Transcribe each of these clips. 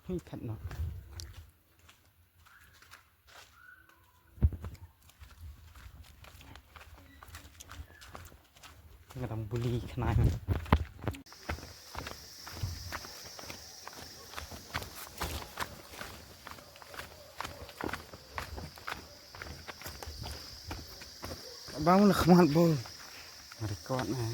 hơi thật nó cái đồng bully cái này bao là không ăn bôi mà con này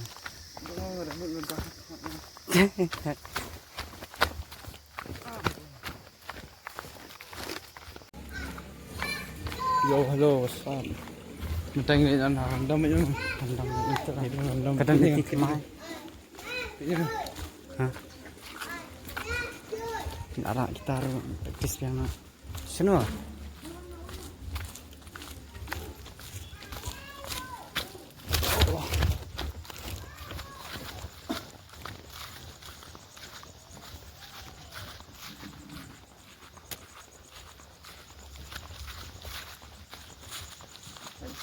yo hello what's up mình tranh này ăn hàng đông mấy đứa hàng đông cái này cái mai hả đã lại kita practice yang mana sini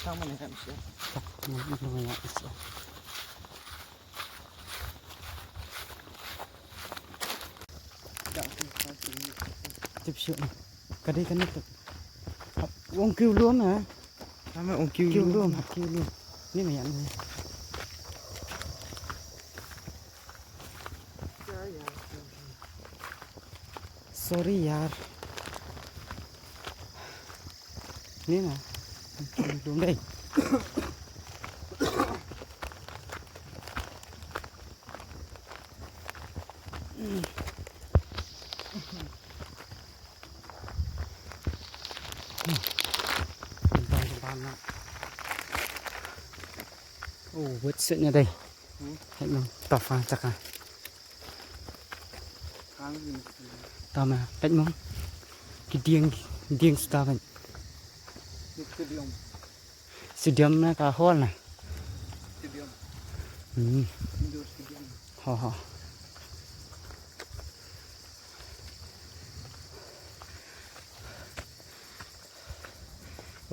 sama nih kan sih. Tiếp chuyện này. Cái đây cái nước ông kêu luôn hả? Mà ông kêu luôn, kêu luôn.នេះមិនយ៉ាងនេះ. Sorry यार.នេះណា. Đúng đây. Vứt sự như đây. Hãy nó tỏ pha chắc à. Tao mà cách mong. Cái điên ta vậy. Stadium na ka hall na. Stadium. Indoor stadium. Ha.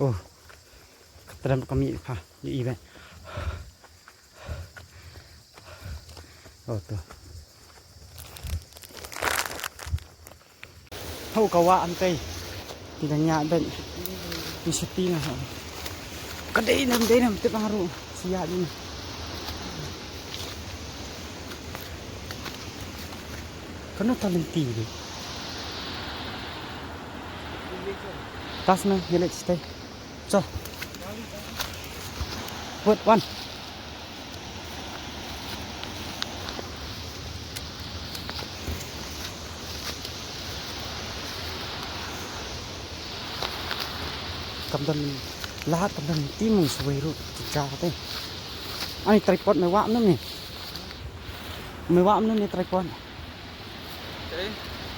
Oh. Dalam kami pa, di event. Oh tu. Hau kawa antai. Tidak nyak ben. Di sepi na. Kadai nam tu baru siap ni. Kena talenti ni. Tas na, yelet stay. So. Put one. Cầm lá cầm đần tim mùng xuôi rồi chả thế anh tripod mày vạm nữa nè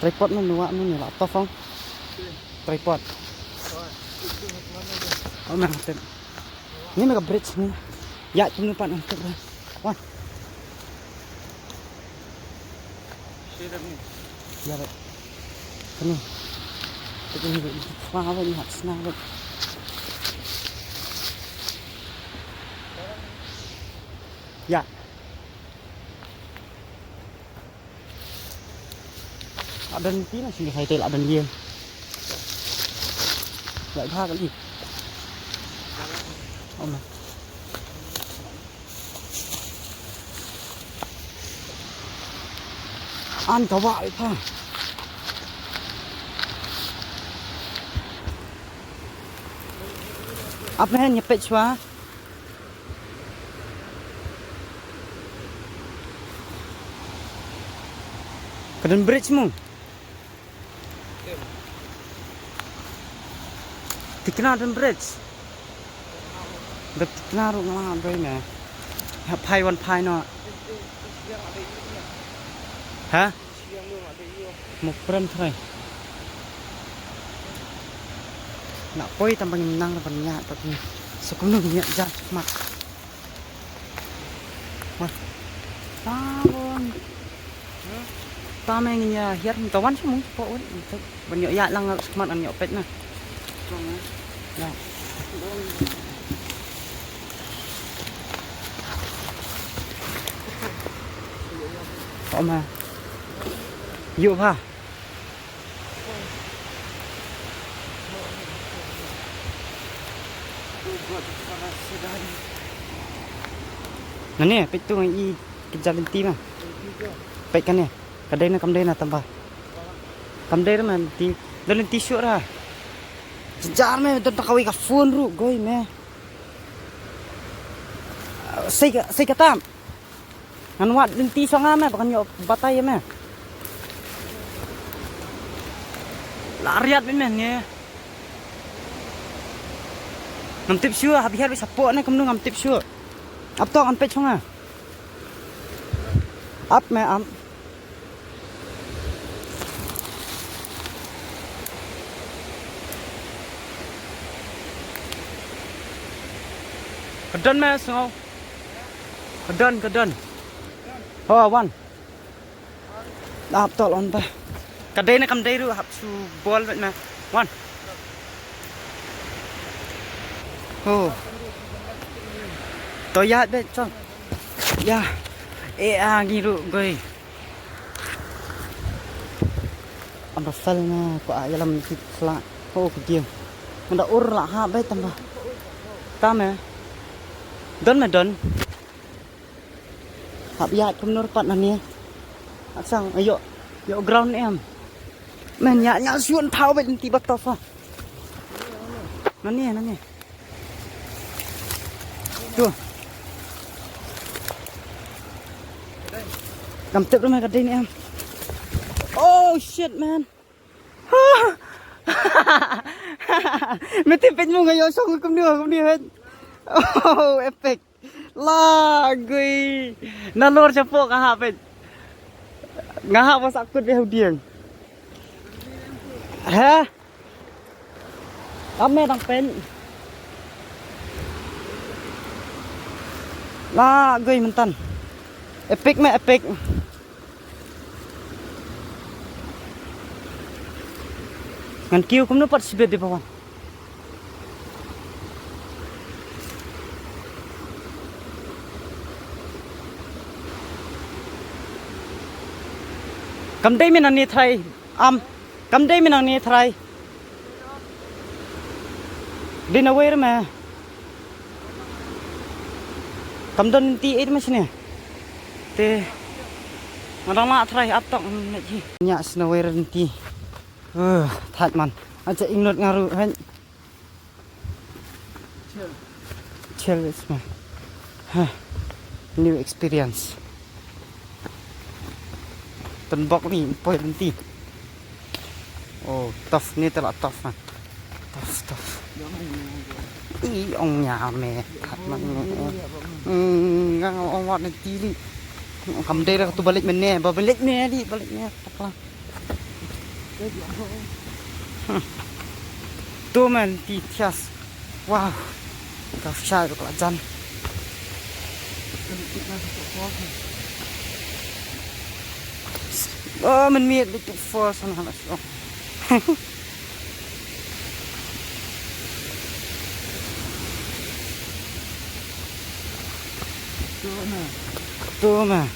tripod nó mày vạm nữa nè laptop không tripod oh mày tên ini mega bridge nih ya cuma depan untuk one ya baik ini begini apa ini hak senang baik dạ ở đơn tí là chỉ phải tệ lại đơn nhiên lại tha cái gì ông này ăn có vại tha áp lên nhập bệnh xóa Kadang bridge mu. Tikna dan bridge. Dak tikna ru ngala doi ne. Ha pai wan pai no. Hả? Một pren thôi. Nak poi tambang nang ban nya tapi sekum nu nya ja mak. Wah. Tawon. Ta mày nghe hiết tao bắn xuống bộ ấy bọn nhựa dạ lăng mặt ăn nhựa pet nè có mà dụ ha Nah ni, pek tu i kejalan ti mah. Pek kan ni. Kadai na kamdai na tambah. Kamdai na man ti dalam tisu ra. Sejar me tu tak kawai ka phone ru goi me. Sei katam. Ngan wat din ti songa me bakan yo batai me. Lariat me ni. Ngam tip sure habi har support na kamnu ngam tip sure. Up to am pe chonga. Up me am. Kedon me sengau. Kedon. Oh, wan. Up to on ba. Kadai na kamdai ru hap su bol me. Wan. Oh. Toyat bet chong. Ya. Giru goi. Anda salna ko ayalam kitla. Oh, kediam. Anda ur la ha bet tambah. Tame. Don me don. Hap ya kumnur pat na ni. Asang ayo. Yo ground em. Men nya suon thau bet ti batof ah. Nani. Tu. Cầm tiếp luôn mày cái em. Oh shit man. Mày tiếp bên mông ngay xong không đưa hết. Oh epic. La gui. Na lor chapo ka hapet. Ngaha pas aku dia hudiang. Ha? Kami đang pen. La gui mentan. Epic me epic. Ngan kiu kum no participate di bawah. Kam dai minang ni try kam dai minang ni try din aware me kam don ti it masne te ngadang la try up tok ji nya snaware ti that man aja ingnot ngaru han chill is man new experience tenbok ni poin nanti. Oh, tough ni telah tough man. Tough. Ông nhà mẹ thật mà. Ngang ông wat nanti ni. Kam dai tu balik meneh, balik ni tak lah. Tu man ti tias. Wow. Tough shot tu kelajan. Oh, mình miệt đi tụ phơ xong hả sao? Tu mà.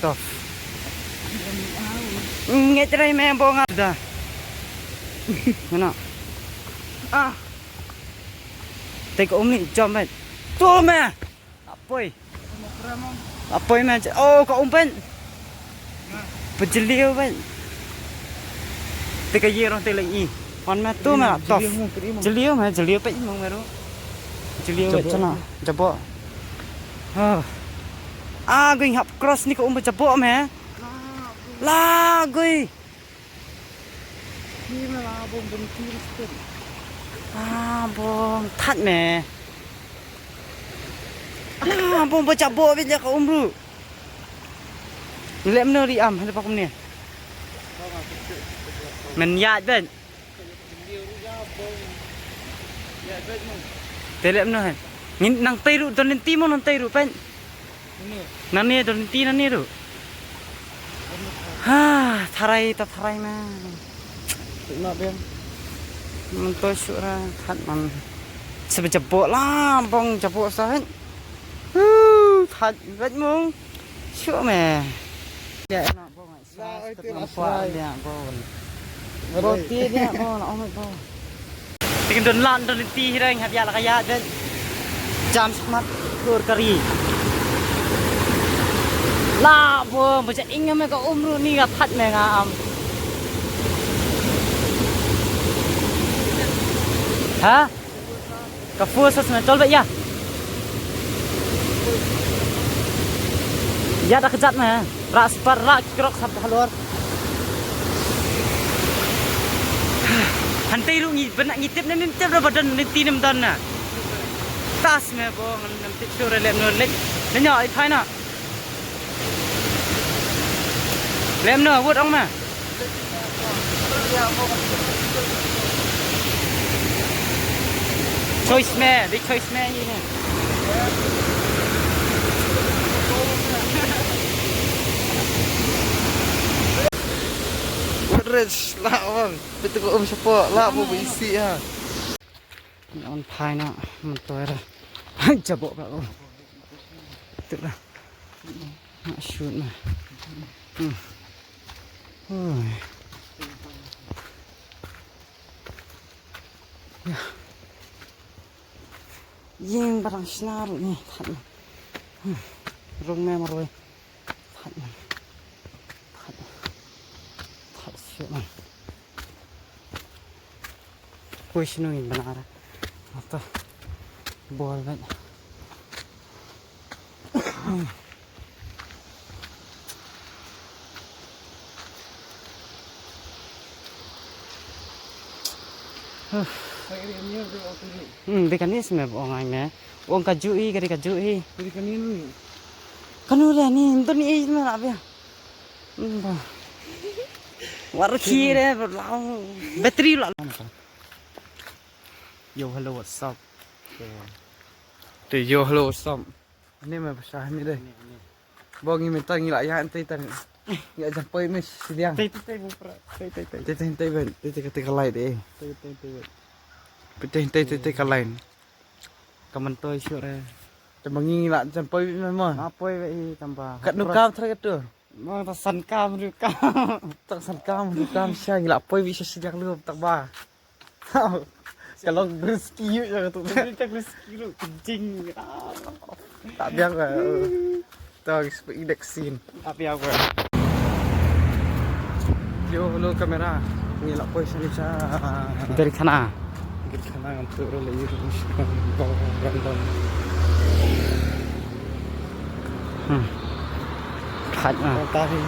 Tough. Nghe trai mẹ bong ada. Mana? Take ni jom bet. Tu mà. Apoi mà. Oh, kau umpen. Pejeliu kan. Teka ye orang telai i. Wan ma tu ma tof. Jeliu pe mong meru. Jeliu chana jabo. Going hap cross ni ko umba jabo me. La goi. Ni ma la bom ti risken. Bom that me. Bom ba jabo be ja ko umru. Lem no di am, ada pakum ni. Men ben. Telem no han. Ngin nang tairu don ti mo nang tairu pen. Nani don ti nani ru. Tharai ma. Nak ben. Mentoy sura khat man. Sebe jebok lah, bong jebok sahen. Khat bet mong. Sure me. Ya enak bong. Roti dia bong. Oh my god. Tingin doon lang doon tihira yang habya kaya dan jam smart kur kari. Lah bo macam ingat mereka umru ni kat hat mereka am. Ha? Kafur sana tol ya. Ya dah kejat mah. Rak separ rak krok sampai keluar. Hantai lu benak ngitip nem tip dah badan nanti nem dan na. Tas me bo nem tip tu relem no lek. Nanya ai thai na. Lem no wut ong ma. Choice me, di choice me ni ni. Rich lah bang, betul kau siapa lah mau berisi ha. On phai na, mentoy ra. Jabok ka ko. Tu lah. Nak shoot mah. Oi. Ya. Yang barang senar ni, thật. Rung me maroi. Thật. Mà quay xin nó nhìn bana ra atau bol vậy Bikin ini semua orangnya orang kajui kari kajui Bikin ini kan udah nih itu nih mana apa ya Warki deh, berlalu bateri lah. Yo hello what's up? yo hello what's up? Ini mah bahasa ni deh. Bang ini minta ngilak ya nanti tan. Nggak sampai mes siang. Tay. Tay kalai deh. Tay kalai. Kamen toy sure. Cuma ngilak sampai memang. Apa vậy tambah? Kat nukam terakhir tu. Mau tasan kam juga. Tak sankam siang ngilak apa bisa siang lu tak bah. Kalau rezeki yuk jangan tu. Tak rezeki lu kencing. Tak biar lah. Tak seperti indeksin. Tapi apa? Yo hello kamera. Ngilak apa sini Dari sana. Kita nak untuk rola terus bawa random. Thật mà. Tarik.